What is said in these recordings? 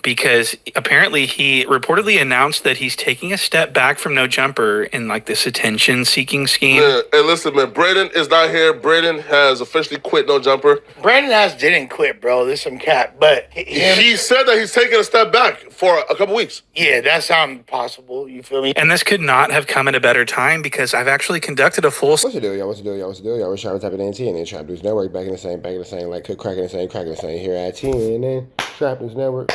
because apparently he reportedly announced that he's taking a step back from no jumper in like this attention-seeking scheme. Man, hey, listen, man, Braden is not here. Braden has officially quit no jumper. Brandon didn't quit, bro. There's some cap, but he said that he's taking a step back for a couple weeks. Yeah, that sounds possible. You feel me? And this could not have come at a better time because I've actually conducted a full... What's the deal, y'all? What's the deal, y'all? What's the deal, y'all? We're trying to type it in TNN Trap News Network. Back in the same, like cracking the same here at TNN Trap News Network.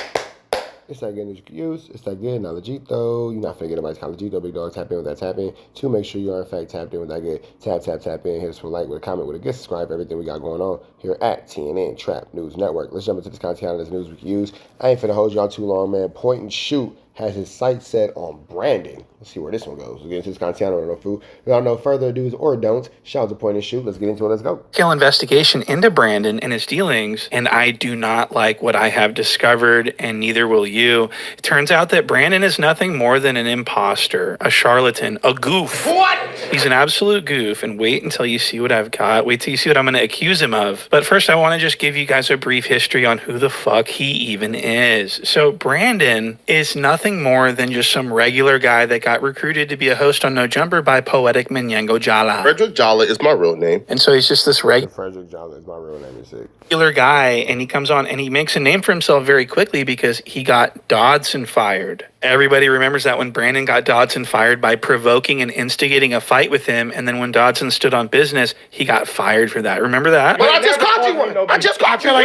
It's that good news you can use. It's that good knowledgeito. You're not finna get anybody's knowledgeito. Big dog, tap in with that tap in to make sure you are in fact tapped in with that good. Tap in. Hit us with a like, with a comment, with a good subscribe. Everything we got going on here at TNN Trap News Network. Let's jump into this content. This news we can use. I ain't finna hold y'all too long, man. Point and Shoot has his sights set on branding. Let's see where this one goes. Let's get into this content. I don't know food. Without no further do's or don'ts, shout out to Point and Shoot. Let's get into it. Let's go. Kill investigation into Brandon and his dealings, and I do not like what I have discovered, and neither will you. It turns out that Brandon is nothing more than an imposter, a charlatan, a goof. What? He's an absolute goof, and wait until you see what I've got. Wait till you see what I'm going to accuse him of. But first, I want to just give you guys a brief history on who the fuck he even is. So Brandon is nothing more than just some regular guy that got recruited to be a host on No Jumper by Poetic Menyengo Jala. Frederick Jala is my real name. And so he's just this Frederick Jala is my real name. Is sick. Regular guy, and he comes on and he makes a name for himself very quickly because he got Dodson fired. Everybody remembers that when Brandon got Dodson fired by provoking and instigating a fight with him, and then when Dodson stood on business, he got fired for that. Remember that? But I just caught you one. I just caught you one.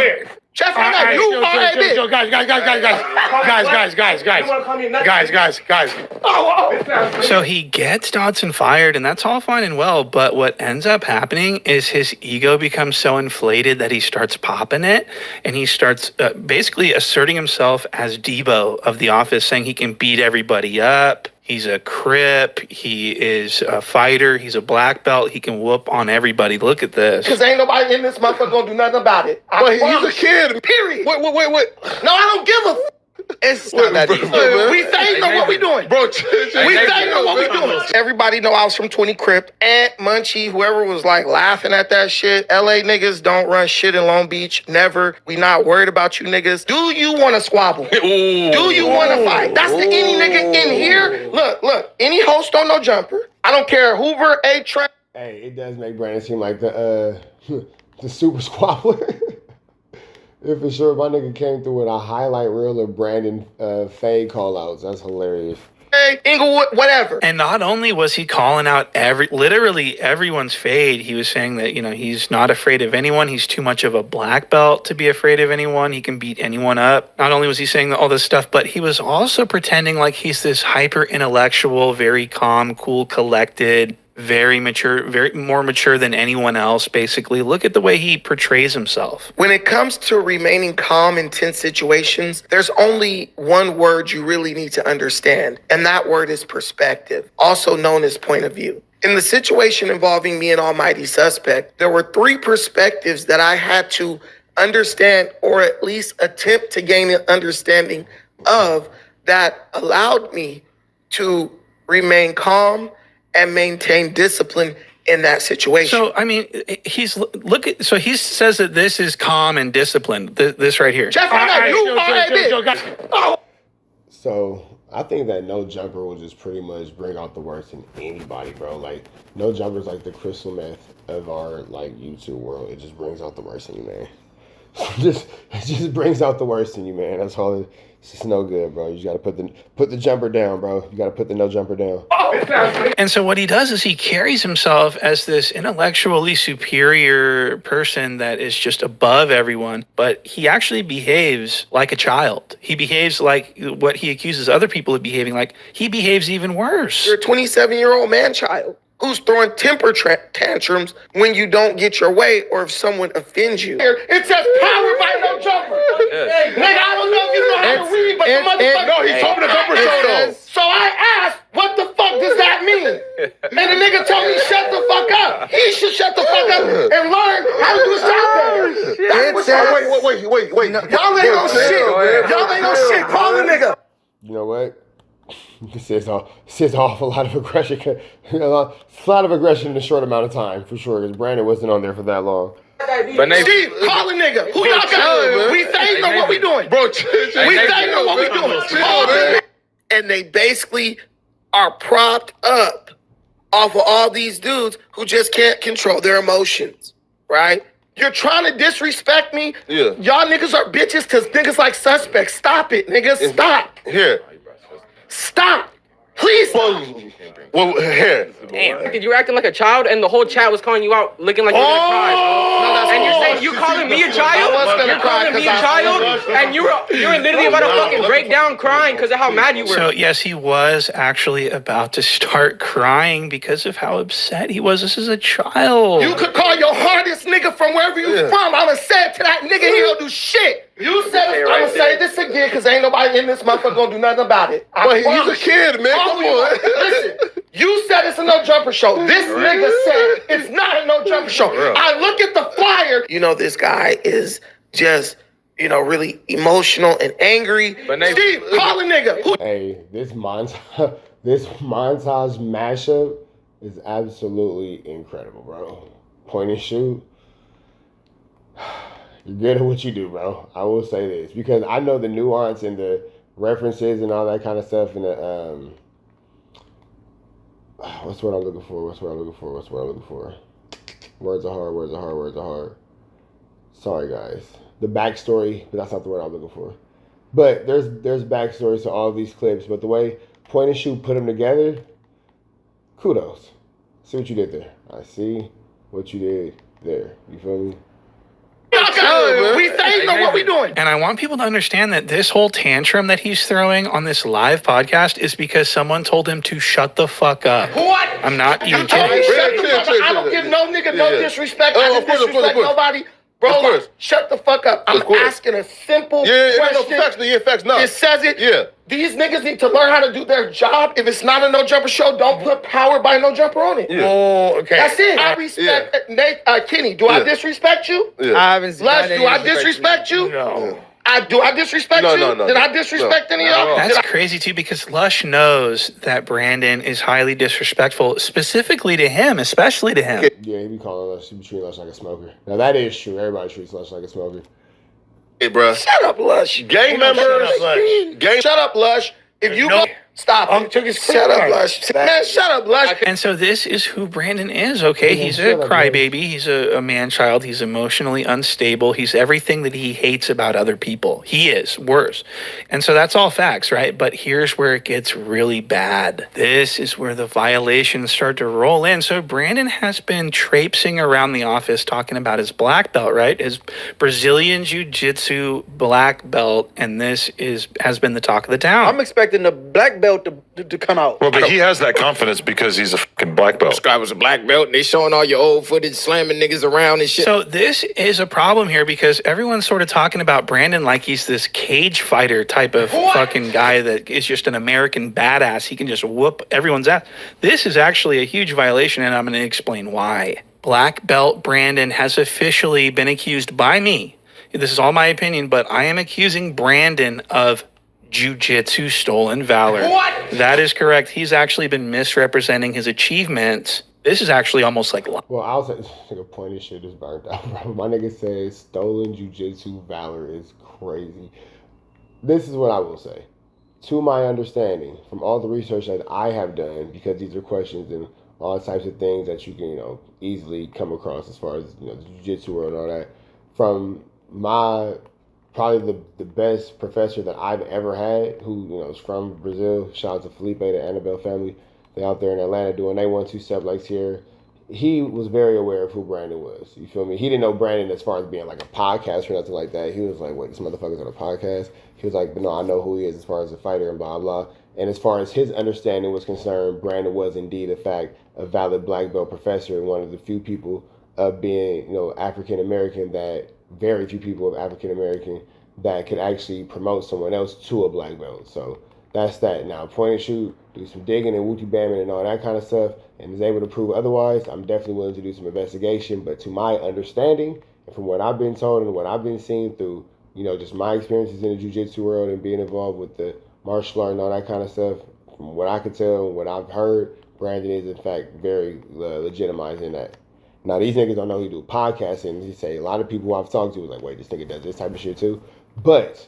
Jeff, I got you are a bitch. Guys. So he gets Dodson fired, and that's all fine and well, but what ends up happening is his ego becomes so inflated that he starts popping it, and he starts basically asserting himself as Debo of The Office, saying he can beat everybody up. He's a Crip. He is a fighter. He's a black belt. He can whoop on everybody. Look at this. Because ain't nobody in this motherfucker gonna do nothing about it. But he's a kid. Period. Wait. No, I don't give a It's not that easy. We think know what we doing. Bro, we think know what we doing. Everybody know I was from 20 Crip. Ant, Munchie, whoever was like laughing at that shit. LA niggas don't run shit in Long Beach. Never. We not worried about you niggas. Do you want to squabble? Do you want to fight? That's the any nigga in here. Look. Any host on No Jumper. I don't care. Hoover, A-Train. Hey, it does make Brandon seem like the super squabbler. If for sure, my nigga came through with a highlight reel of Brandon fade call-outs. That's hilarious. Hey, Inglewood, whatever. And not only was he calling out literally everyone's fade, he was saying that, he's not afraid of anyone. He's too much of a black belt to be afraid of anyone. He can beat anyone up. Not only was he saying all this stuff, but he was also pretending like he's this hyper-intellectual, very calm, cool, collected, very mature, very more mature than anyone else, basically. Look at the way he portrays himself. When it comes to remaining calm in tense situations, there's only one word you really need to understand, and that word is perspective, also known as point of view. In the situation involving me and Almighty Suspect, there were 3 perspectives that I had to understand, or at least attempt to gain an understanding of, that allowed me to remain calm and maintain discipline in that situation. So, he says that this is calm and disciplined. This right here. Jeff, So, I think that No Jumper will just pretty much bring out the worst in anybody, bro. Like, No Jumper's like the crystal meth of our, YouTube world. It just brings out the worst in you, man. It just brings out the worst in you, man. That's all. It's just no good, bro. You just gotta put the jumper down, bro. You gotta put the No Jumper down. And so what he does is he carries himself as this intellectually superior person that is just above everyone, but he actually behaves like a child. He behaves like what he accuses other people of behaving like. He behaves even worse. You're a 27-year-old man-child who's throwing temper tantrums when you don't get your way or if someone offends you. It says power by No Jumper. Yes. Nigga, I don't know if you know how to read, but the motherfucker... No, he's talking to Jumper Show, though. So I asked, what the fuck does that mean? And the nigga told me, shut the fuck up. He should shut the fuck up and learn how to do something. Wait. No, y'all ain't no shit. Y'all ain't no shit. Call the nigga. You know what? It says an awful lot of aggression. A lot of aggression in a short amount of time, for sure, because Brandon wasn't on there for that long. Steve, call a nigga. Who y'all got? We fading or what we doing? Bro, We fading or what we doing? Call them. And they basically are propped up off of all these dudes who just can't control their emotions, right? You're trying to disrespect me. Yeah. Y'all niggas are bitches because niggas like suspects. Stop it, niggas. Stop. Here. Stop. Please. Well, here. Damn. You were acting like a child, and the whole chat was calling you out, looking like you were gonna cry. No, And you're saying you calling me a child? You're calling me a child, and you were literally about to fucking break down crying because of how mad you were. So yes, he was actually about to start crying because of how upset he was. This is a child. You could call your hardest nigga from wherever you from. I'ma say it to that nigga, he don't do shit. You said it, I'ma say this again, because ain't nobody in this motherfucker gonna do nothing about it. But he's a kid, man. Come on. Listen, you said it's a no jumper show. This nigga said it's not a no jumper show. I look at the flyer. You know, this guy is just, really emotional and angry. Steve, call a nigga. Hey, this montage, this montage mashup is absolutely incredible, bro. Point and shoot. You're good at what you do, bro. I will say this because I know the nuance and the references and all that kind of stuff. And the what's what I'm looking for? Words are hard. Sorry, guys. The backstory, but that's not the word I'm looking for. But there's backstories to all of these clips. But the way Point and Shoot put them together, kudos. See what you did there. I see what you did there. You feel me? We fading or what we doing? And I want people to understand that this whole tantrum that he's throwing on this live podcast is because someone told him to shut the fuck up. What? I'm not even Shut kidding. the fuck up. I don't give no nigga no disrespect. I don't disrespect nobody. Bro, shut the fuck up. I'm asking a simple question. Facts, no. It says it. Yeah. These niggas need to learn how to do their job. If it's not a no jumper show, don't put powered by no jumper on it. Yeah. Oh, okay. That's it. I respect Nate, Kenny. Do I disrespect you? Yeah. I haven't seen Les, do I disrespect you? No. Do I disrespect you? No. Did I disrespect any of y'all? That's crazy too because Lush knows that Brandon is highly disrespectful, specifically to him, especially to him. Yeah, he be calling Lush, he be treating Lush like a smoker. Now that is true. Everybody treats Lush like a smoker. Hey, bro. Shut up, Lush. Gang members. Shut up, Lush. If you go, stop. Shut up, Lush. Man, shut up, Lush. And so this is who Brandon is, okay? He's a crybaby. He's a man-child. He's emotionally unstable. He's everything that he hates about other people. He is worse. And so that's all facts, right? But here's where it gets really bad. This is where the violations start to roll in. So Brandon has been traipsing around the office talking about his black belt, right? His Brazilian Jiu-jitsu black belt. And this has been the talk of the town. I'm expecting the black belt to come out. Well, but he has that confidence because he's a fucking black belt. This guy was a black belt, and they showing all your old footage, slamming niggas around and shit. So this is a problem here because everyone's sort of talking about Brandon like he's this cage fighter type of fucking guy that is just an American badass. He can just whoop everyone's ass. This is actually a huge violation, and I'm going to explain why. Black belt Brandon has officially been accused by me. This is all my opinion, but I am accusing Brandon of Jiu-jitsu stolen valor. What? That is correct. He's actually been misrepresenting his achievements. This is actually almost like... Well, I'll say, nigga, point of shit is burnt out, bro. My nigga says stolen jiu-jitsu valor is crazy. This is what I will say. To my understanding, from all the research that I have done, because these are questions and all types of things that you can, easily come across as far as, the jiu-jitsu world and all that, from my... probably the best professor that I've ever had, who is from Brazil. Shout out to Felipe, the Annabelle family. They out there in Atlanta doing they 1-2 step legs here. He was very aware of who Brandon was. You feel me? He didn't know Brandon as far as being like a podcast or nothing like that. He was like, "Wait, this motherfucker's on a podcast." He was like, "But no, I know who he is as far as a fighter and blah blah." And as far as his understanding was concerned, Brandon was indeed, in fact, a valid black belt professor and one of the few people of being, African American that. Very few people of African American that could actually promote someone else to a black belt. So that's that. Now, point and shoot, do some digging and wooty bamming and all that kind of stuff, and is able to prove otherwise, I'm definitely willing to do some investigation. But to my understanding, and from what I've been told and what I've been seeing through, just my experiences in the jiu-jitsu world and being involved with the martial art and all that kind of stuff, from what I could tell and what I've heard, Brandon is in fact very legitimized in that. Now, these niggas don't know he do podcasting. He say a lot of people who I've talked to was like, wait, this nigga does this type of shit too. But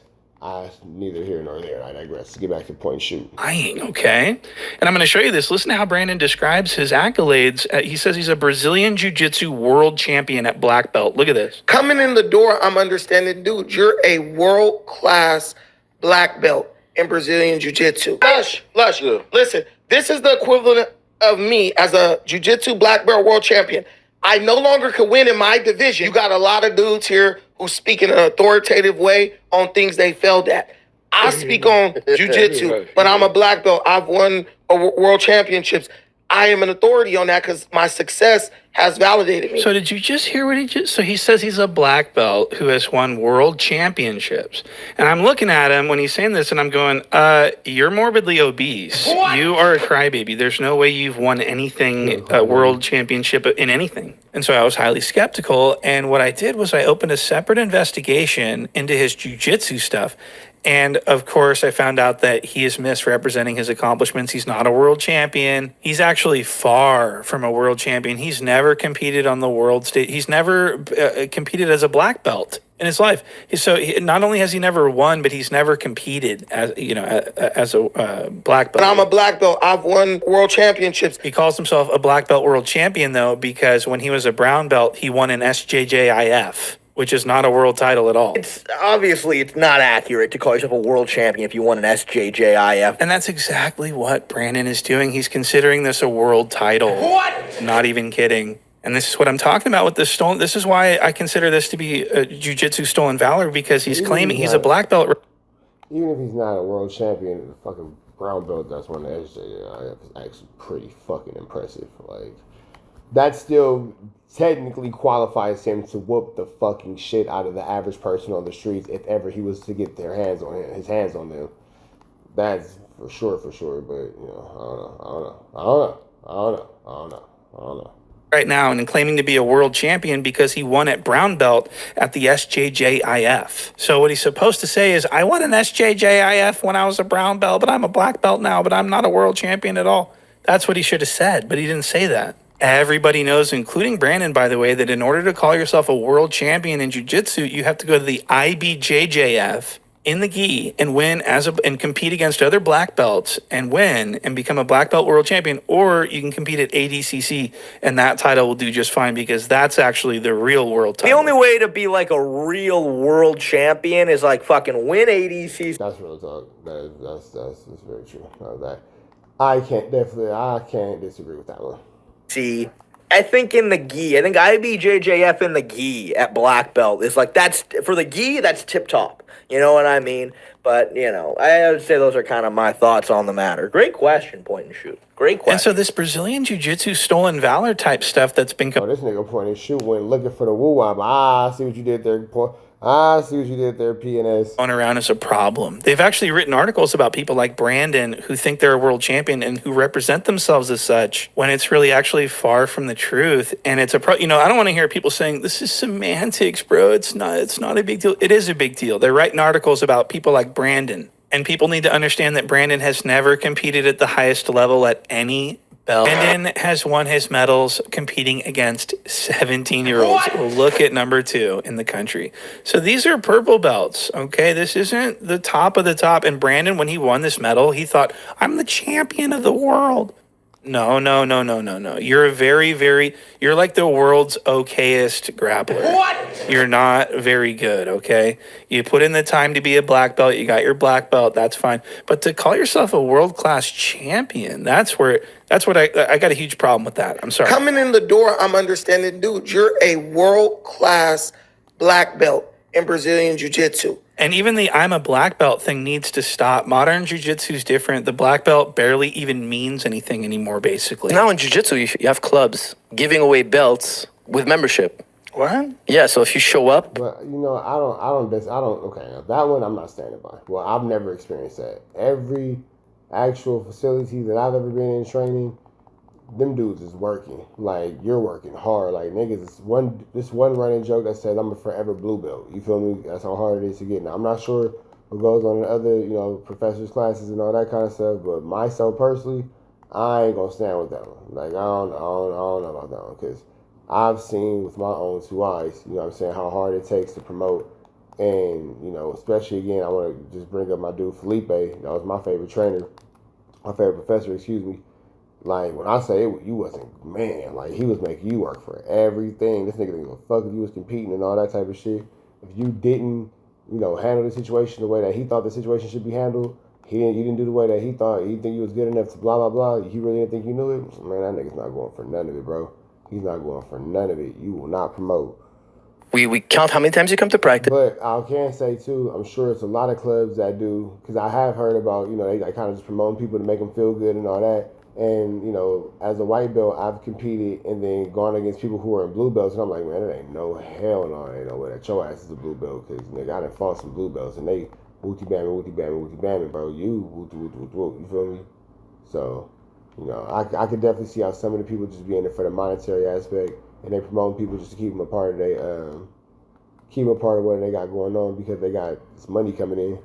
neither here nor there. I digress. Let's get back to point and shoot. Okay. And I'm going to show you this. Listen to how Brandon describes his accolades. He says he's a Brazilian Jiu-Jitsu world champion at black belt. Look at this. Coming in the door, I'm understanding, dude, you're a world-class black belt in Brazilian Jiu-Jitsu. Lush. Yeah. Listen, this is the equivalent of me as a Jiu-Jitsu black belt world champion. I no longer can win in my division. You got a lot of dudes here who speak in an authoritative way on things they failed at. I speak on jiu-jitsu, but I'm a black belt. I've won world championships. I am an authority on that because my success has validated me. So did you just hear what he just... So he says he's a black belt who has won world championships. And I'm looking at him when he's saying this and I'm going, you're morbidly obese. What? You are a crybaby. There's no way you've won anything, world championship in anything. And so I was highly skeptical. And what I did was I opened a separate investigation into his jiu-jitsu stuff. And of course, I found out that he is misrepresenting his accomplishments. He's not a world champion. He's actually far from a world champion. He's never competed on the world stage. He's never competed as a black belt in his life. Not only has he never won, but he's never competed as a black belt. But I'm a black belt. I've won world championships. He calls himself a black belt world champion though, because when he was a brown belt, he won an SJJIF. Which is not a world title at all. It's not accurate to call yourself a world champion if you won an SJJIF. And that's exactly what Brandon is doing. He's considering this a world title. What? Not even kidding. And this is what I'm talking about with this stolen. This is why I consider this to be a jiu-jitsu stolen valor, because he's claiming he's a black belt. Even if he's not a world champion, the fucking brown belt that's won the SJJIF is actually pretty fucking impressive. Like, that still technically qualifies him to whoop the fucking shit out of the average person on the streets if ever he was to get his hands on them. That's for sure. But I don't know. Right now, and claiming to be a world champion because he won at brown belt at the SJJIF. So what he's supposed to say is, I won an SJJIF when I was a brown belt, but I'm a black belt now, but I'm not a world champion at all. That's what he should have said, but he didn't say that. Everybody knows, including Brandon, by the way, that in order to call yourself a world champion in jiu-jitsu, you have to go to the IBJJF in the gi and win and compete against other black belts and win and become a black belt world champion, or you can compete at ADCC and that title will do just fine because that's actually the real world title. The only way to be like a real world champion is like fucking win ADCC. That's real talk. That's very true. I can't disagree with that one. See, I think in the gi, I think IBJJF in the gi at black belt is like, that's for the gi, that's tip top. You know what I mean? But, I would say those are kind of my thoughts on the matter. Great question, point and shoot. Great question. And so this Brazilian jiu-jitsu stolen valor type stuff that's been... this nigga point and shoot went looking for the woo-wop. I see what you did there, PNS. Going around as a problem. They've actually written articles about people like Brandon who think they're a world champion and who represent themselves as such when it's really actually far from the truth. And it's I don't want to hear people saying this is semantics, bro. It's not a big deal. It is a big deal. They're writing articles about people like Brandon. And people need to understand that Brandon has never competed at the highest level at any belt. Brandon has won his medals competing against 17-year-olds. Look at number 2 in the country. So these are purple belts, okay? This isn't the top of the top. And Brandon, when he won this medal, he thought, I'm the champion of the world. No. You're you're like the world's okayest grappler. What? You're not very good, okay? You put in the time to be a black belt, you got your black belt, that's fine. But to call yourself a world-class champion, that's what I got a huge problem with that. I'm sorry. Coming in the door, I'm understanding, dude, you're a world-class black belt in Brazilian Jiu-Jitsu. And even the I'm a black belt thing needs to stop. Modern jiu-jitsu is different. The black belt barely even means anything anymore, basically. Now in jiu-jitsu, you have clubs giving away belts with membership. What? Yeah, so if you show up... But, okay, that one I'm not standing by. Well, I've never experienced that. Every actual facility that I've ever been in training, them dudes is working. Like, you're working hard. Like, niggas, this one running joke that says I'm a forever blue belt. You feel me? That's how hard it is to get. Now, I'm not sure what goes on in other, professors' classes and all that kind of stuff, but myself personally, I ain't gonna stand with that one. Like, I don't know about that one, because I've seen with my own 2 eyes, you know what I'm saying, how hard it takes to promote. And, you know, especially again, I want to just bring up my dude Felipe. That was my favorite trainer, my favorite professor, excuse me. Like, when I say it, you wasn't, man, like, he was making you work for everything. This nigga didn't give a fuck if you was competing and all that type of shit. If you didn't, you know, handle the situation the way that he thought the situation should be handled, you didn't do the way that he thought, he think you was good enough to blah, blah, blah, he really didn't think you knew it, man, that nigga's not going for none of it, bro. He's not going for none of it. You will not promote. We count how many times you come to practice. But I can say, too, I'm sure it's a lot of clubs that do, because I have heard about, you know, they kind of just promoting people to make them feel good and all that. And, you know, as a white belt, I've competed and then gone against people who are in blue belts. And I'm like, man, it ain't no hell no. Ain't no way that your ass is a blue belt. Because, nigga, I done fought some blue belts. And they wooty-bammy, bro. You wooty. You feel me? So, you know, I could definitely see how some of the people just be in it for the monetary aspect. And they promoting people just to keep them a part of what they got going on because they got this money coming in.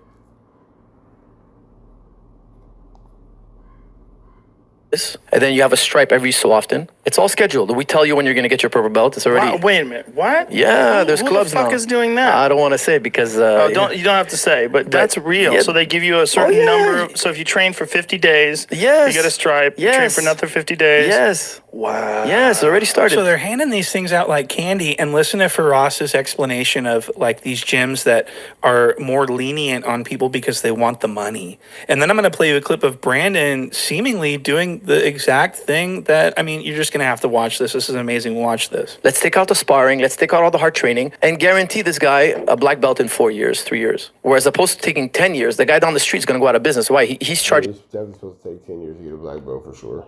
And then you have a stripe every so often. It's all scheduled. We tell you when you're going to get your purple belt. It's already. Wow, wait a minute. What? Yeah, there's clubs now. Who the fuck is doing that? I don't want to say because. You don't have to say, but that's real. Yeah. So they give you a certain number. So if you train for 50 days, yes, you get a stripe. Yes. You train for another 50 days. Yes. Wow. Yes, already started. So they're handing these things out like candy. And listen to Faraz's explanation of like these gyms that are more lenient on people because they want the money. And then I'm going to play you a clip of Brandon seemingly doing the exact thing that, I mean, you're just going to have to watch this. This is amazing. Watch this. Let's take out the sparring. Let's take out all the hard training and guarantee this guy a black belt in 4 years, 3 years. Whereas opposed to taking 10 years, the guy down the street is going to go out of business. Why? He's charging. It's definitely supposed to take 10 years to get a black belt for sure.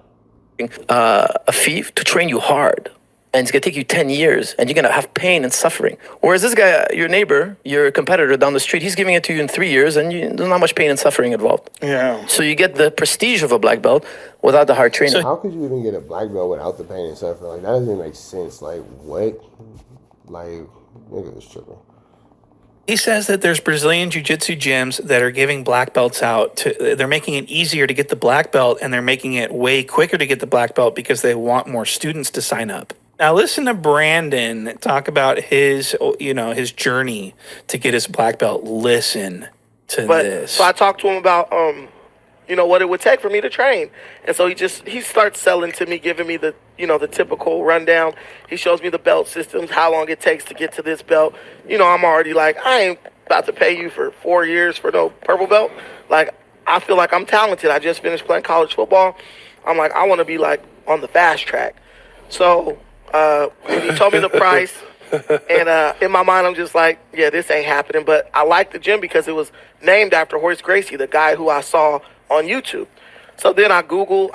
A fee to train you hard. And it's going to take you 10 years, and you're going to have pain and suffering. Whereas this guy, your neighbor, your competitor down the street, he's giving it to you in 3 years, and there's not much pain and suffering involved. Yeah. So you get the prestige of a black belt without the hard training. So how could you even get a black belt without the pain and suffering? Like, that doesn't even make sense. Like, what? Like, nigga is tripping. He says that there's Brazilian jiu-jitsu gyms that are giving black belts out. They're making it easier to get the black belt, and they're making it way quicker to get the black belt because they want more students to sign up. Now listen to Brandon talk about his journey to get his black belt. Listen to this. So I talked to him about, what it would take for me to train. And so he starts selling to me, giving me the typical rundown. He shows me the belt systems, how long it takes to get to this belt. I'm already like, I ain't about to pay you for 4 years for no purple belt. Like, I feel like I'm talented. I just finished playing college football. I'm like, I want to be like on the fast track. So when he told me the price, and in my mind, I'm just like, yeah, this ain't happening. But I like the gym because it was named after Horace Gracie, the guy who I saw on YouTube. So then I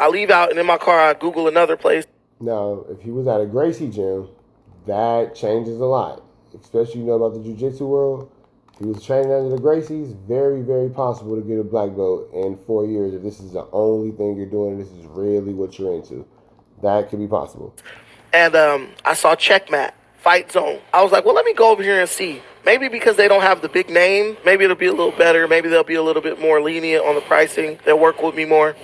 leave out, and in my car, I Google another place. Now, if he was at a Gracie gym, that changes a lot. Especially, about the jiu-jitsu world. If he was training under the Gracies, very, very possible to get a black belt in 4 years if this is the only thing you're doing, this is really what you're into. That could be possible. And I saw Checkmat, Fight Zone. I was like, well, let me go over here and see. Maybe because they don't have the big name, maybe it'll be a little better. Maybe they'll be a little bit more lenient on the pricing. They'll work with me more.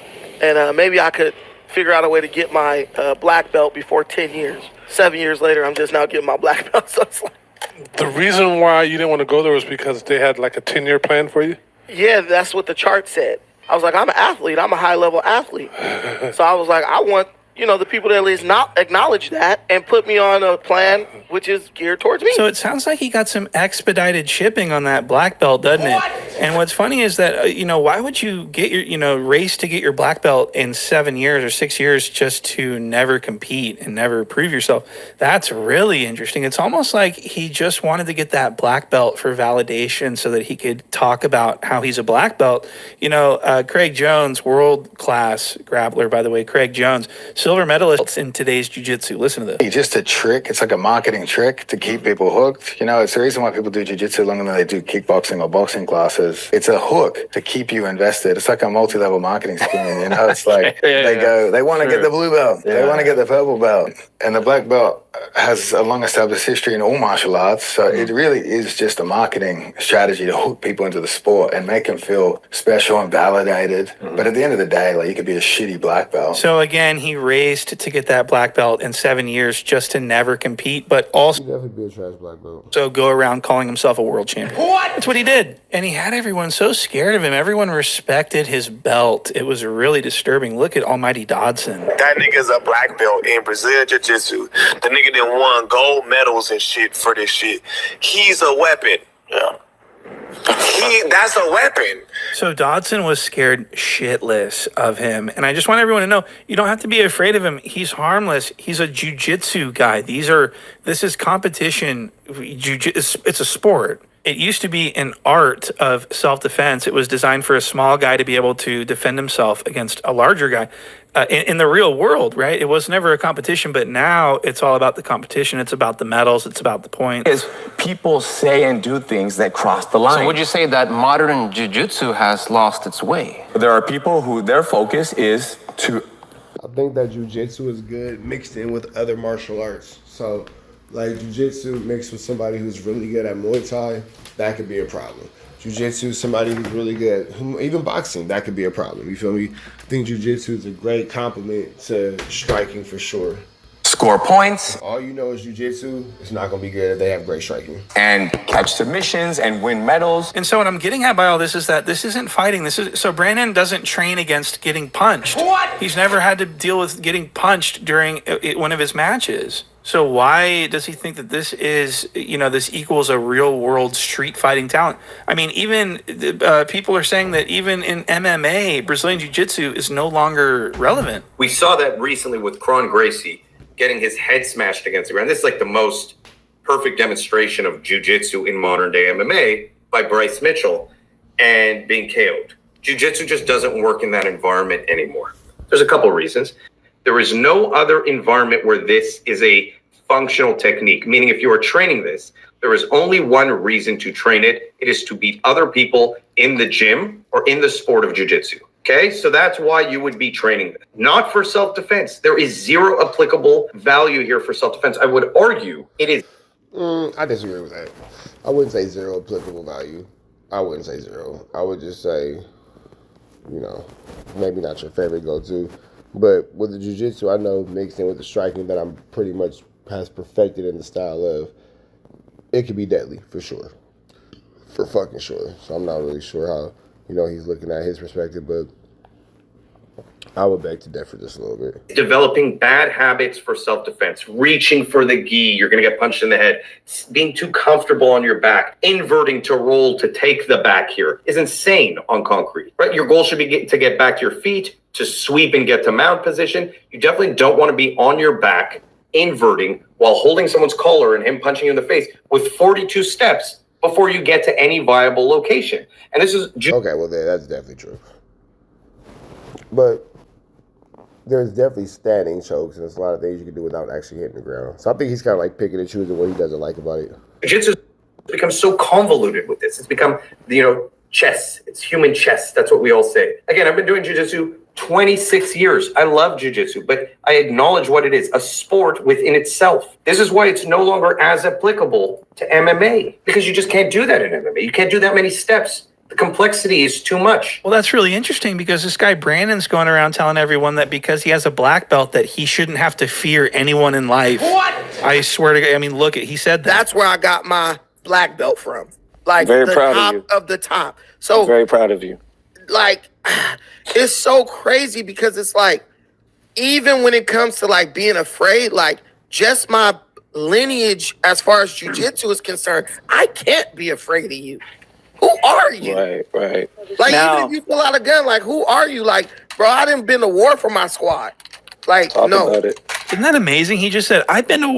And maybe I could figure out a way to get my black belt before 10 years. 7 years later, I'm just now getting my black belt. So it's like... The reason why you didn't want to go there was because they had like a 10-year plan for you? Yeah, that's what the chart said. I was like, I'm an athlete. I'm a high-level athlete. So I was like, I want... the people that at least not acknowledge that and put me on a plan which is geared towards me. So it sounds like he got some expedited shipping on that black belt, doesn't it? And what's funny is that, why would you get your, race to get your black belt in 7 years or 6 years just to never compete and never prove yourself? That's really interesting. It's almost like he just wanted to get that black belt for validation so that he could talk about how he's a black belt. Craig Jones, world-class grappler, by the way, Craig Jones, silver medalist in today's jiu-jitsu. Listen to this. It's just a trick. It's like a marketing trick to keep people hooked. It's the reason why people do jiu-jitsu longer than they do kickboxing or boxing classes. because it's a hook to keep you invested. It's like a multi-level marketing scheme, you know? It's like they want to get the blue belt, they want to get the purple belt, and the black belt has a long-established history in all martial arts. So it really is just a marketing strategy to hook people into the sport and make them feel special and validated. But at the end of the day, like, you could be a shitty black belt. So again, he raced to get that black belt in 7 years just to never compete, but also Definitely be a trash black belt. go around calling himself a world champion. What? That's what he did. And he had everyone so scared of him. Everyone respected his belt. It was really disturbing. Look at Almighty Dodson. That nigga's a black belt in Brazilian Jiu-Jitsu. The nigga done won gold medals and shit for this shit. He's a weapon. Yeah. That's a weapon. So Dodson was scared shitless of him. And I just want everyone to know, you don't have to be afraid of him. He's harmless. He's a jiu-jitsu guy. This is competition. It's a sport. It used to be an art of self-defense. It was designed for a small guy to be able to defend himself against a larger guy. In the real world, right? It was never a competition, but now it's all about the competition. It's about the medals. It's about the points. Is people say and do things that cross the line. So would you say that modern jiu-jitsu has lost its way? There are people who their focus is to... I think that jiu-jitsu is good mixed in with other martial arts. So, like, jiu-jitsu mixed with somebody who's really good at Muay Thai, that could be a problem. Jiu-jitsu, somebody who's really good, even boxing, that could be a problem. You feel me? I think jiu-jitsu is a great complement to striking for sure. Score points. All you know is jiu-jitsu, it's not going to be good if they have great striking. And catch submissions and win medals. And so what I'm getting at by all this is that this isn't fighting. So Brandon doesn't train against getting punched. What? He's never had to deal with getting punched during one of his matches. So why does he think that this is, this equals a real world street fighting talent? I mean, even people are saying that even in MMA, Brazilian Jiu-Jitsu is no longer relevant. We saw that recently with Kron Gracie getting his head smashed against the ground. This is like the most perfect demonstration of Jiu-Jitsu in modern day MMA by Bryce Mitchell and being KO'd. Jiu-Jitsu just doesn't work in that environment anymore. There's a couple reasons. There is no other environment where this is a functional technique, meaning if you are training this, there is only one reason to train it. It is to beat other people in the gym or in the sport of jiu-jitsu. Okay, so that's why you would be training this. Not for self-defense. There is zero applicable value here for self-defense. I would argue it is. I disagree with that. I wouldn't say zero applicable value. I wouldn't say zero. I would just say, maybe not your favorite go-to. But with the jiu-jitsu, I know mixed in with the striking that I'm pretty much has perfected in the style of, it could be deadly for sure. For fucking sure. So I'm not really sure how, he's looking at his perspective, but I would beg to differ just a little bit. Developing bad habits for self-defense, reaching for the gi, you're going to get punched in the head, being too comfortable on your back, inverting to roll to take the back here is insane on concrete, right? Your goal should be to get back to your feet, to sweep and get to mount position. You definitely don't want to be on your back, inverting while holding someone's collar and him punching you in the face with 42 steps before you get to any viable location. And this is... Okay, well, that's definitely true. But there's definitely standing chokes, and there's a lot of things you can do without actually hitting the ground. So I think he's kind of like picking and choosing what he doesn't like about it. Jiu-jitsu has become so convoluted with this. It's become, chess. It's human chess. That's what we all say. Again, I've been doing jiu-jitsu 26 years. I love jiu-jitsu, but I acknowledge what it is, a sport within itself. This is why it's no longer as applicable to MMA, because you just can't do that in MMA. You can't do that many steps. The complexity is too much. Well, that's really interesting because this guy Brandon's going around telling everyone that because he has a black belt that he shouldn't have to fear anyone in life. What? I swear to God, look, he said that. That's where I got my black belt from. Like, very the proud top of you. Of the top. So I'm very proud of you. Like, it's so crazy because it's like, even when it comes to like being afraid, like just my lineage as far as jiu-jitsu is concerned, I can't be afraid of you. Who are you? Right. Like, now, even if you pull out a gun, like, who are you? Like, bro, I done been to war for my squad. Like, no. About it. Isn't that amazing? He just said, I've been to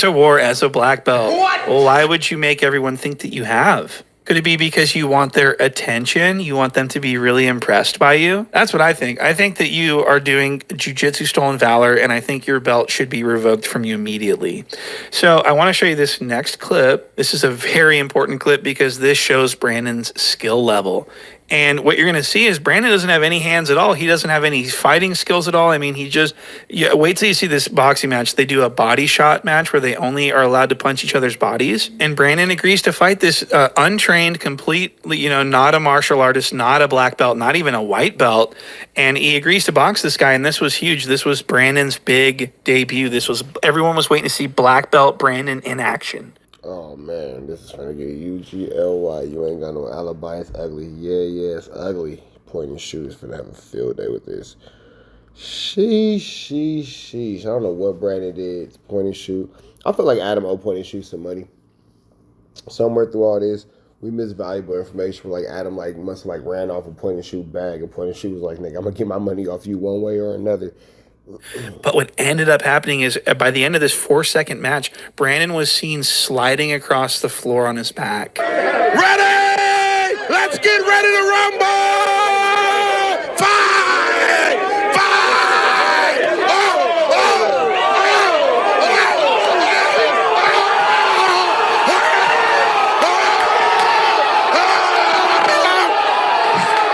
war as a black belt. What? Well, why would you make everyone think that you have? Could it be because you want their attention? You want them to be really impressed by you? That's what I think. I think that you are doing jiu-jitsu stolen valor, and I think your belt should be revoked from you immediately. So I want to show you this next clip. This is a very important clip because this shows Brandon's skill level. And what you're going to see is Brandon doesn't have any hands at all. He doesn't have any fighting skills at all. I mean, he just, wait till you see this boxing match. They do a body shot match where they only are allowed to punch each other's bodies. And Brandon agrees to fight this untrained, completely, not a martial artist, not a black belt, not even a white belt. And he agrees to box this guy. And this was huge. This was Brandon's big debut. Everyone was waiting to see black belt Brandon in action. Oh man, this is trying to get UGLY. You ain't got no alibi. It's ugly. Yeah, it's ugly. Point and shoot is finna have a field day with this. Sheesh. I don't know what Brandon did to point and shoot. I feel like Adam owed point and shoot some money. Somewhere through all this, we missed valuable information. Like Adam must have ran off a point and shoot bag. And point and shoot was like, nigga, I'm gonna get my money off you one way or another. But what ended up happening is by the end of this 4-second match, Brandon was seen sliding across the floor on his back. Ready! Let's get ready to rumble! Fight!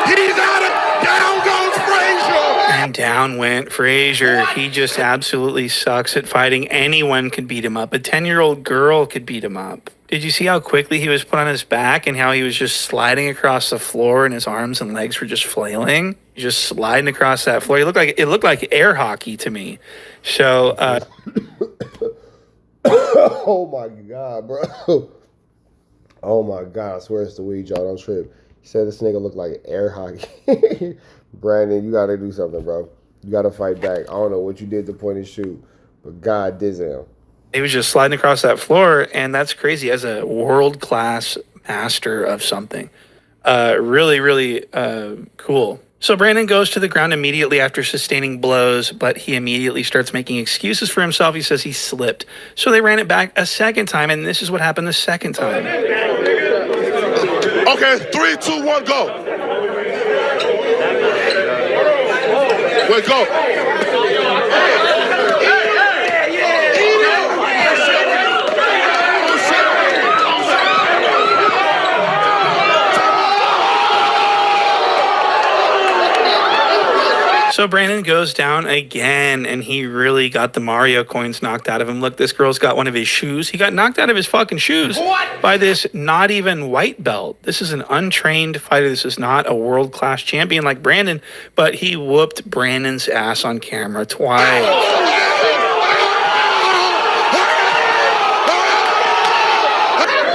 He's out of down goes Frazier! And down went Frazier. He just absolutely sucks at fighting. Anyone could beat him up. A 10-year-old girl could beat him up. Did you see how quickly he was put on his back and how he was just sliding across the floor and his arms and legs were just flailing? Just sliding across that floor. It looked like air hockey to me. So, oh my God, bro. Oh my God, I swear it's the weed, y'all. Don't trip. He said this nigga looked like air hockey. Brandon, you gotta do something, bro. You gotta fight back. I don't know what you did to point and shoot, but God dizzle. He was just sliding across that floor, and that's crazy as a world-class master of something. Really cool. So Brandon goes to the ground immediately after sustaining blows, but he immediately starts making excuses for himself. He says he slipped. So they ran it back a second time, and this is what happened the second time. Okay, 3, 2, 1, go. Wait, go. So Brandon goes down again, and he really got the Mario coins knocked out of him. Look, this girl's got one of his shoes. He got knocked out of his fucking shoes by this not even white belt. This is an untrained fighter. This is not a world-class champion like Brandon, but he whooped Brandon's ass on camera twice.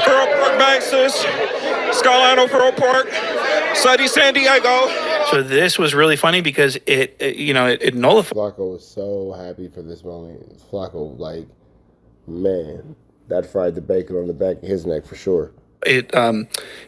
Pearl Park Baxters, Skyline Pearl Park, Sunny San Diego. So this was really funny because it nullified. Flacco was so happy for this moment. Flacco, man, that fried the bacon on the back of his neck for sure.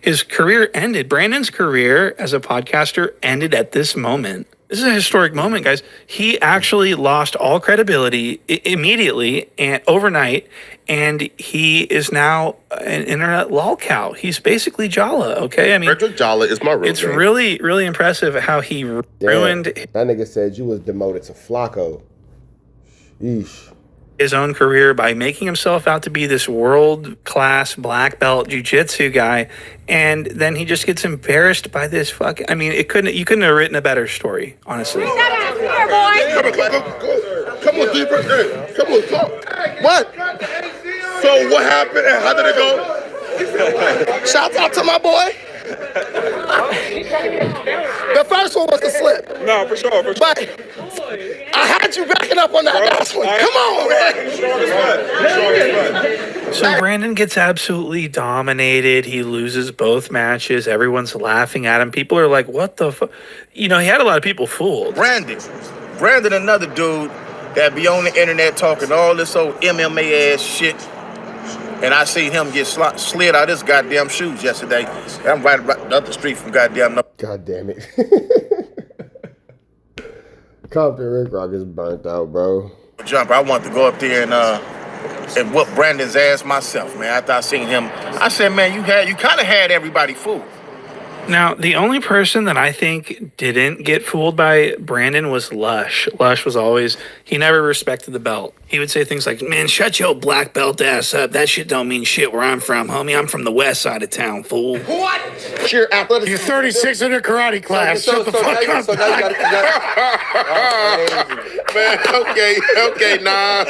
His career ended. Brandon's career as a podcaster ended at this moment. This is a historic moment, guys. He actually lost all credibility immediately and overnight, and he is now an internet lolcow. He's basically Jala, okay? I mean, Frederick Jala is my real It's name. really impressive how he ruined That nigga said you was demoted to Flacco. Yeesh. his own career by making himself out to be this world-class black belt jiu-jitsu guy, and then he just gets embarrassed by this fucking... I mean, you couldn't have written a better story, honestly. Come on, deeper. Hey, come on, talk. What? So what happened and how did it go? Shout out to my boy. The first one was a slip. No, for sure. But I had you backing up on that last one. Come on, man. So Brandon gets absolutely dominated. He loses both matches. Everyone's laughing at him. People are like, what the fuck? He had a lot of people fooled. Brandon, another dude that be on the internet talking all this old MMA ass shit. And I seen him get slid out of his goddamn shoes yesterday. I'm right up the street from goddamn... God damn it. Compton Rick Rock is burnt out, bro. Jumper, I want to go up there and and whoop Brandon's ass myself, man. After I seen him, I said, man, you kind of had everybody fooled. Now, the only person that I think didn't get fooled by Brandon was Lush. Lush was always, he never respected the belt. He would say things like, man, shut your black belt ass up. That shit don't mean shit where I'm from, homie. I'm from the west side of town, fool. What? Sheer athleticism. You're 36 in a karate class. Shut the fuck up. So now you got man, okay, nah.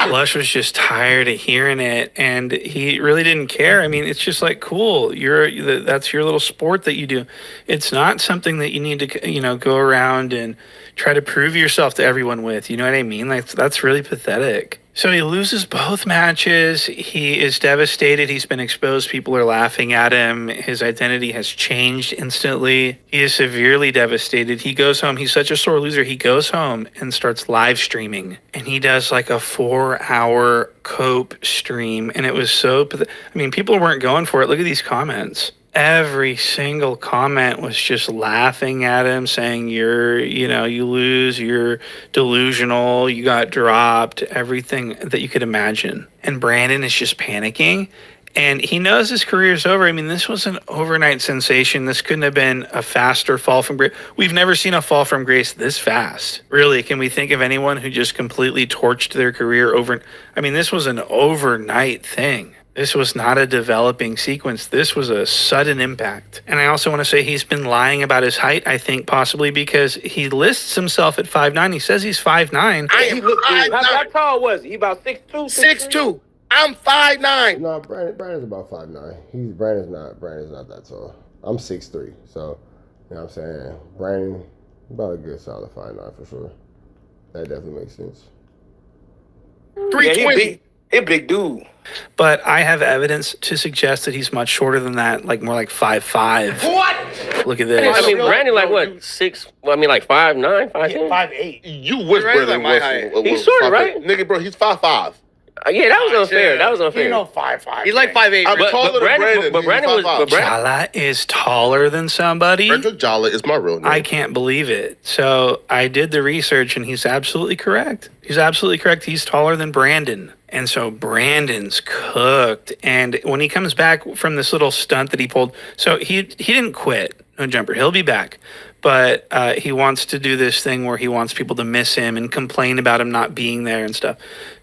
No. Lush was just tired of hearing it, and he really didn't care. I mean, it's just like, cool, that's your little sport that you do. It's not something that you need to, go around and try to prove yourself to everyone with. You know what I mean? Like, that's really pathetic. So he loses both matches. He is devastated. He's been exposed. People are laughing at him. His identity has changed instantly. He is severely devastated. He goes home. He's such a sore loser. He goes home and starts live streaming. And he does like a 4-hour cope stream. And it was so, people weren't going for it. Look at these comments. Every single comment was just laughing at him, saying you lose, you're delusional, you got dropped, everything that you could imagine. And Brandon is just panicking, and he knows his career's over. I mean, this was an overnight sensation. This couldn't have been a faster fall from grace. We've never seen a fall from grace this fast. Really, can we think of anyone who just completely torched their career over? I mean, this was an overnight thing. This was not a developing sequence. This was a sudden impact. And I also want to say he's been lying about his height, I think possibly because he lists himself at 5'9". He says he's 5'9". How tall was he? He about 6'2"? 6'2". I'm 5'9". No, Brandon's about 5'9". Brandon's not that tall. I'm 6'3", so you know what I'm saying? Brandon, about a good solid 5'9" for sure. That definitely makes sense. 320. He a big dude. But I have evidence to suggest that he's much shorter than that, like more like 5'5". What? Look at this. I mean, Brandon like what? 6? Well, I mean like 5'9", 5'10". 5'8". You wish Brandon was. He's short, right? Nigga, bro, he's 5'5". Yeah, that was unfair. That was unfair. You know 5'5". He's like 5'8". But Brandon Jala is taller than somebody. Brandon Jala is my real name. I can't believe it. So I did the research, and he's absolutely correct. He's taller than Brandon. And so Brandon's cooked. And when he comes back from this little stunt that he pulled, so he didn't quit. No jumper. He'll be back. But he wants to do this thing where he wants people to miss him and complain about him not being there and stuff.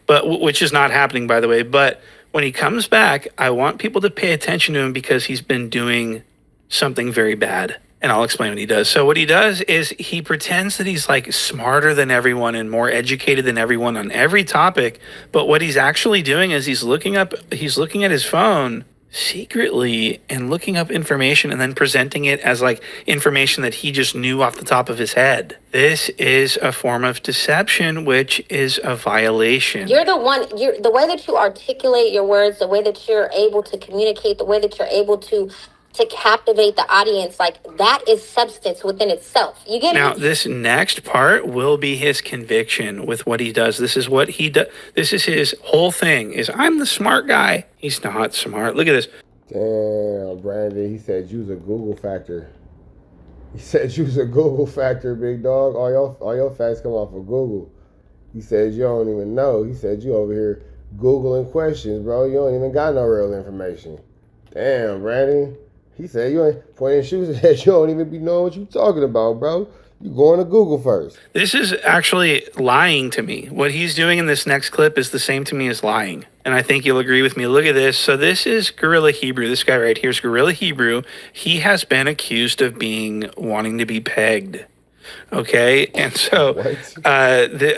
But which is not happening, by the way. But when he comes back, I want people to pay attention to him because he's been doing something very bad. And I'll explain what he does. So what he does is he pretends that he's like smarter than everyone and more educated than everyone on every topic. But what he's actually doing is he's looking at his phone secretly and looking up information and then presenting it as like information that he just knew off the top of his head. This is a form of deception, which is a violation. You're the way that you articulate your words, the way that you're able to communicate, the way that you're able to captivate the audience, like that is substance within itself. You get now, it? This next part will be his conviction with what he does. This is what he does. This is his whole thing is I'm the smart guy. He's not smart. Look at this. Damn, Brandon, he said use a Google factor. He said use a Google factor, big dog. All your facts come off of Google. He said you don't even know. He said you over here Googling questions, bro. You don't even got no real information. Damn, Brandon. He said you ain't pointing shoes at you don't even be knowing what you talking about, bro. You going to Google first. This is actually lying to me. What he's doing in this next clip is the same to me as lying. And I think you'll agree with me. Look at this. So this is Gorilla Hebrew. This guy right here is Gorilla Hebrew. He has been accused of wanting to be pegged. Okay, and so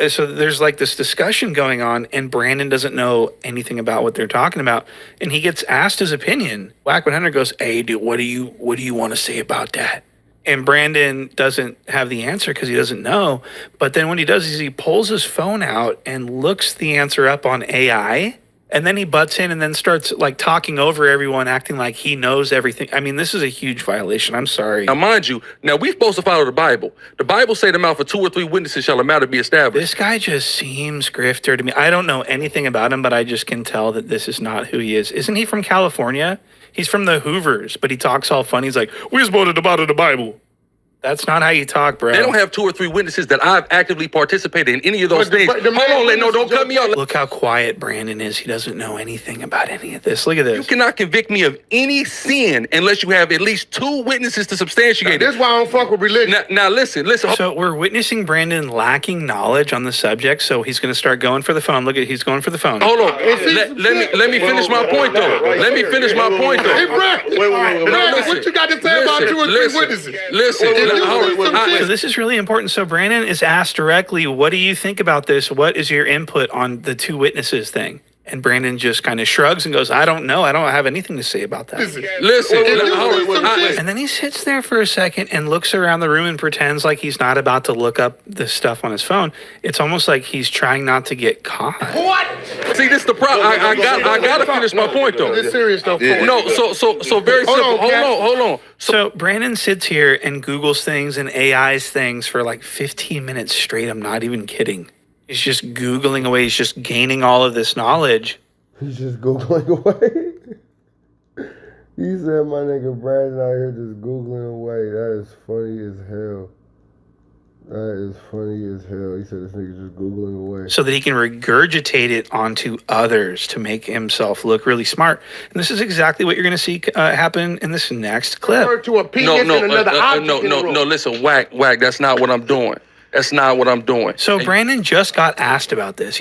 so there's like this discussion going on, and Brandon doesn't know anything about what they're talking about, and he gets asked his opinion. Whack 100 goes, "Hey, dude, what do you want to say about that?" And Brandon doesn't have the answer because he doesn't know. But then what he does is he pulls his phone out and looks the answer up on AI. And then he butts in and then starts like talking over everyone, acting like he knows everything. I mean, this is a huge violation. I'm sorry. Now, mind you, we're supposed to follow the Bible. The Bible say the mouth of 2 or 3 witnesses shall a matter be established. This guy just seems grifter to me. I don't know anything about him, but I just can tell that this is not who he is. Isn't he from California? He's from the Hoovers, but he talks all funny. He's like, we're supposed to follow the Bible. That's not how you talk, bro. They don't have 2 or 3 witnesses that I've actively participated in any of those things. Hold on, don't cut me off. Look how quiet Brandon is. He doesn't know anything about any of this. Look at this. You cannot convict me of any sin unless you have at least 2 witnesses to substantiate it. This is why I don't fuck with religion. Now listen. So we're witnessing Brandon lacking knowledge on the subject, so he's going to start going for the phone. Look at, he's going for the phone. Hold on. Let me finish my point, though. Let me finish my point, though. Hey, Brandon, what you got to say about 2 or 3 witnesses? So this is really important. So Brandon is asked directly, what do you think about this? What is your input on the 2 witnesses thing? And Brandon just kind of shrugs and goes, I don't know. I don't have anything to say about that. And then he sits there for a second and looks around the room and pretends like he's not about to look up this stuff on his phone. It's almost like he's trying not to get caught. What? See, this is the problem. I gotta finish my point, though. It's serious, though. No, so very simple. Hold on. So Brandon sits here and Googles things and AIs things for like 15 minutes straight. I'm not even kidding. He's just Googling away. He's just gaining all of this knowledge. He's just Googling away. He said my nigga Brandon out here just Googling away. That is funny as hell. That is funny as hell. He said this nigga just Googling away. So that he can regurgitate it onto others to make himself look really smart. And this is exactly what you're going to see happen in this next clip. To a penis and another object no, listen, whack, that's not what I'm doing. That's not what I'm doing. So Brandon just got asked about this.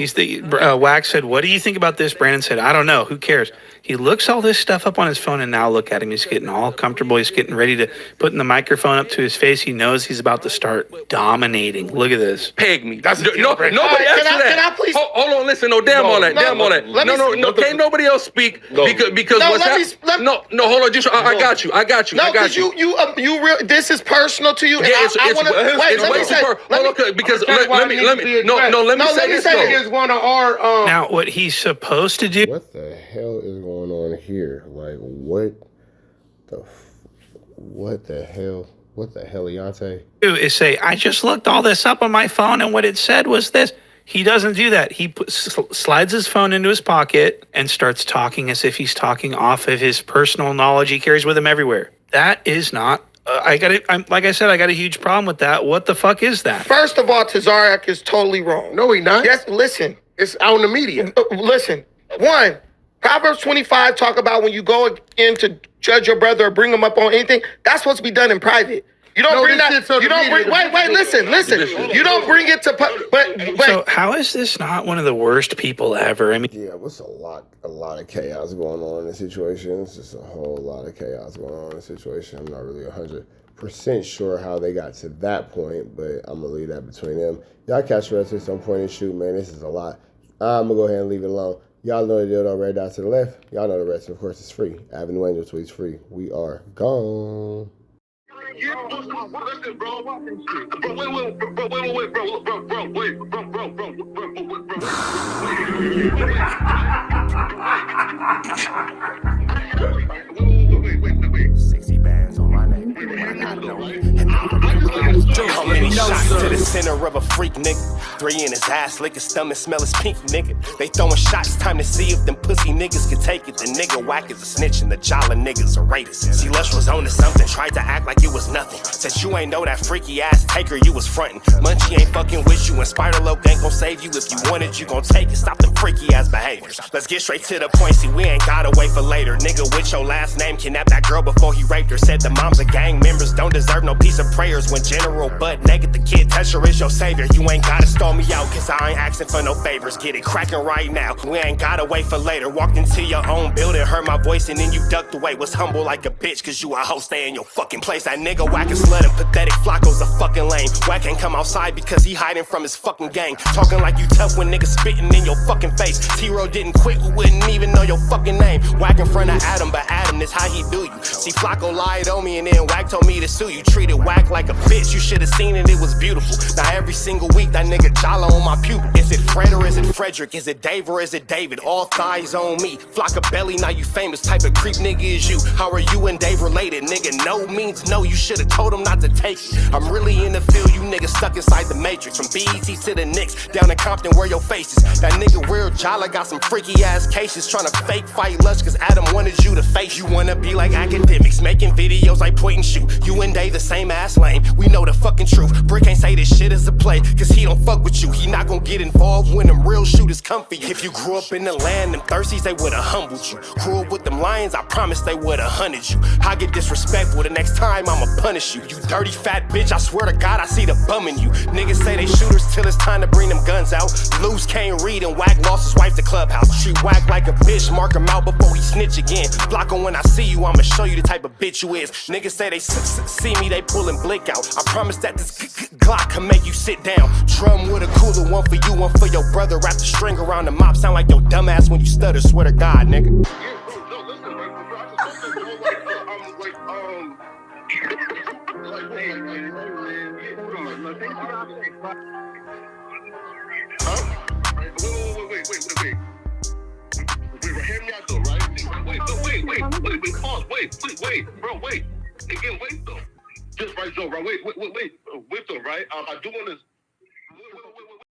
Wack said, what do you think about this? Brandon said, I don't know. Who cares? He looks all this stuff up on his phone, and now look at him. He's getting all comfortable. He's getting ready to put the microphone up to his face. He knows he's about to start dominating. Look at this. Peg me. Nobody asked for that. Can I please? Hold on, listen. No, damn all that. No, can't nobody else speak because what's happening? No, hold on. Just I got you. No, because this is personal to you. Yeah, it's way too personal. Hold on, because let me say this. Now, what he's supposed to do. What the hell is going on here? Like, what the hell, Leonte? Is say, I just looked all this up on my phone, and what it said was this. He doesn't do that. He slides his phone into his pocket and starts talking as if he's talking off of his personal knowledge he carries with him everywhere. That is not. Like I said, I got a huge problem with that. What the fuck is that? First of all, Tazariak is totally wrong. No, he not. Yes, listen. It's out in the media. Listen. 1, Proverbs 25 talk about when you go in to judge your brother or bring him up on anything, that's supposed to be done in private. You don't bring that. You don't bring. Wait. Listen. You don't bring it to. But. So how is this not one of the worst people ever? I mean, yeah, what's a lot of chaos going on in this situation. It's just a whole lot of chaos going on in this situation. I'm not really 100% sure how they got to that point, but I'm gonna leave that between them. Y'all catch the rest at some point and shoot, man. This is a lot. I'm gonna go ahead and leave it alone. Y'all know the deal though, red dot to the left. Y'all know the rest, of course, it's free. Avenue Angel tweets free. We are gone. Sexy bands on my neck. How many shots to the center of a freak, nigga? 3 in his ass, lick his stomach, smell his pink, nigga. They throwing shots, time to see if them pussy niggas can take it. The nigga whack is a snitch and the jolly niggas are rapists. See, Lush was on to something, tried to act like it was nothing. Said you ain't know that freaky ass taker you was frontin'. Munchie ain't fucking with you and Spider-Loc ain't gon' save you. If you want it, you gon' take it. Stop them freaky ass behaviors. Let's get straight to the point, see, we ain't gotta wait for later. Nigga with your last name kidnapped that girl before he raped her. Said the moms of gang members don't deserve no piece of prayers. When General Butt naked, the kid Tesher is your savior. You ain't gotta stall me out, cause I ain't asking for no favors. Get it cracking right now, we ain't gotta wait for later. Walked into your own building, heard my voice and then you ducked away. Was humble like a bitch, cause you a hoe, stay in your fucking place. That nigga whack and slut and pathetic Flacco's a fucking lame. Whack ain't come outside because he hiding from his fucking gang. Talking like you tough when niggas spitting in your fucking face. T-Row didn't quit, we wouldn't even know your fucking name. Whack in front of Adam, but Adam is how he do you. See, Flacco lied on me and then Whack told me to sue you. Treated Whack like a bitch, you should've seen it it was beautiful. Now every single week, that nigga Jala on my pupil. Is it Fred or is it Frederick? Is it Dave or is it David? All thighs on me. Flock of belly, now you famous. Type of creep nigga is you. How are you and Dave related? Nigga, no means no. You should've told him not to take it. I'm really in the field, you niggas stuck inside the matrix. From BET to the Knicks, down in Compton, where your face is. That nigga Weird Jala got some freaky ass cases. Tryna fake fight Lush, cause Adam wanted you to face. You wanna be like academics, making videos like point and shoot. You and Dave the same ass lane. We know the fucking truth. Brick ain't say this shit is a play, cause he don't fuck with you. He not gon' get involved when them real shooters come for you. If you grew up in the land, them thirsties, they would've humbled you. Grew up with them lions, I promise they would've hunted you. I get disrespectful, the next time I'ma punish you. You dirty fat bitch, I swear to God I see the bum in you. Niggas say they shooters till it's time to bring them guns out. Lose can't read and Whack lost his wife to Clubhouse. She Whack like a bitch, mark him out before he snitch again. Block him when I see you, I'ma show you the type of bitch you is. Niggas say they see me, they pullin' blick out. I promise that this Glock can make you sit down. Drum with a cooler, one for you, one for your brother. Wrap the string around the mop, sound like your dumbass when you stutter. Swear to God, nigga. Hear me out though, right? Pause. Wait, bro, wait. Again, wait though. Just right, Joe, right? Wait though, right? I do want to